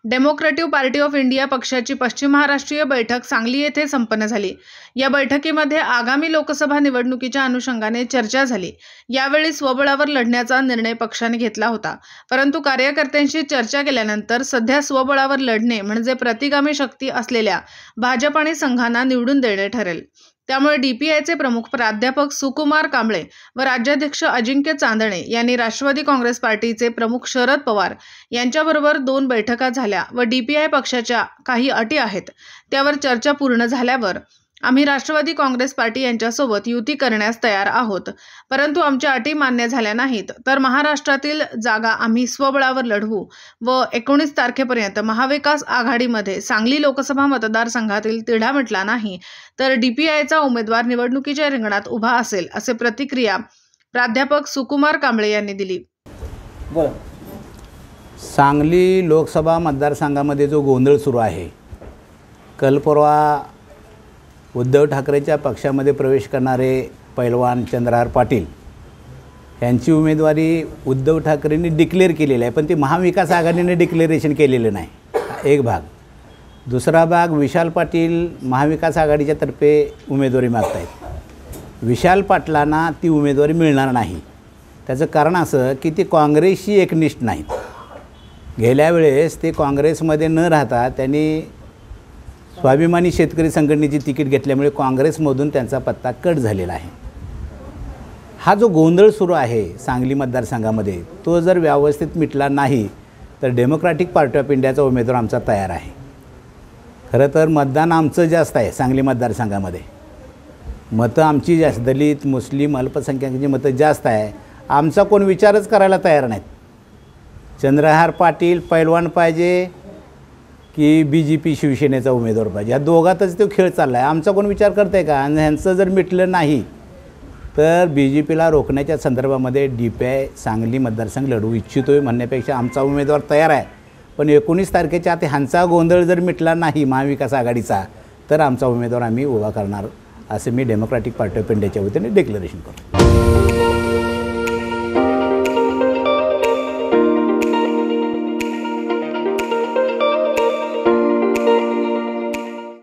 डेमोक्रेटिव्ह party of India पक्षाची पश्चिम महाराष्ट्रीय बैठक सांगली येथे संपन्न झाली। या बैठकीमध्ये आगामी लोकसभा निवडणुकीच्या अनुषंगाने चर्चा झाली। यावेळी स्वबळावर लढण्याचा निर्णय पक्षाने घेतला होता, परंतु कार्यकर्त्यांशी चर्चा केल्यानंतर सध्या स्वबळावर लढणे म्हणजे प्रतिगामी शक्ती असलेल्या भाजप आणि संघांना निवडून देणे ठरेल। त्यामुळे DPIचे प्रमुख प्राध्यापक सुकुमार कांबळे व राज्याध्यक्ष अजिंक्य चांदणे यांनी राष्ट्रवादी काँग्रेस पार्टीचे प्रमुख शरद पवार यांच्याबरोबर 2 बैठका झाल्या व DPI पक्षाच्या काही अटी आहेत त्यावर चर्चा पूर्ण झाल्यावर आम्ही राष्ट्रवादी काँग्रेस पार्टी यांच्यासोबत युती करण्यास तयार आहोत, परंतु आमच्या अटी मान्य झाल्या नाहीत तर महाराष्ट्रातील जागा आम्ही स्वबळावर लढवू व 19 तारखेपर्यंत महाविकास आघाडीमध्ये सांगली लोकसभा मतदारसंघातील तिढा मिटला नाही तर DPIचा उमेदवार निवडणुकीच्या रिंगणात उभा असेल, असे प्रतिक्रिया प्राध्यापक सुकुमार कांबळे यांनी दिली। सांगली लोकसभा मतदारसंघामध्ये जो गोंधळ सुरू आहे, काल परवा उद्धव ठाकरेच्या पक्षामध्ये प्रवेश करणारे पैलवान चंद्रहार पाटील यांची उमेदवारी उद्धव ठाकरेंनी डिक्लेअर केलेली आहे, पण ती महाविकास आघाडीने डिक्लेरेशन केलेलं नाही। एक भाग। दुसरा भाग, विशाल पाटील महाविकास आघाडीच्या तर्फे उमेदवारी मागत आहेत। विशाल पाटलांना ती उमेदवारी मिळणार नाही। त्याचं कारण असं की ते काँग्रेसशी एकनिष्ठ नाहीत। गेल्या वेळेस ते काँग्रेसमध्ये न राहता त्यांनी स्वाभिमानी शेतकरी संघटनेची तिकीट घेतल्यामुळे काँग्रेसमधून त्यांचा पत्ता कट झालेला आहे। हा जो गोंधळ सुरू आहे सांगली मतदारसंघामध्ये, तो जर व्यवस्थित मिटला नाही तर डेमोक्रॅटिक पार्टी ऑफ इंडियाचा उमेदवार आमचा तयार आहे। खरं तर मतदान आमचं जास्त आहे सांगली मतदारसंघामध्ये, मतं आमची जास्त, दलित मुस्लिम अल्पसंख्याकांची मतं जास्त आहे। आमचा कोण विचारच करायला तयार नाहीत। चंद्रहार पाटील पैलवान पाहिजे की BJP शिवसेनेचा उमेदवार पाहिजे, या दोघातच तो खेळ चालला आहे। आमचा कोण विचार करत आहे का? आणि ह्यांचं जर मिटलं नाही तर BJPला रोखण्याच्या संदर्भामध्ये DPI सांगली मतदारसंघ लढवू इच्छितो आहे म्हणण्यापेक्षा आमचा उमेदवार तयार आहे, पण 19 तारखेच्या आत ह्यांचा गोंधळ जर मिटला नाही महाविकास आघाडीचा तर आमचा उमेदवार आम्ही उभा करणार, असे मी डेमोक्रॅटिक पार्टी ऑफ इंडियाच्या वतीने डिक्लेरेशन करतो।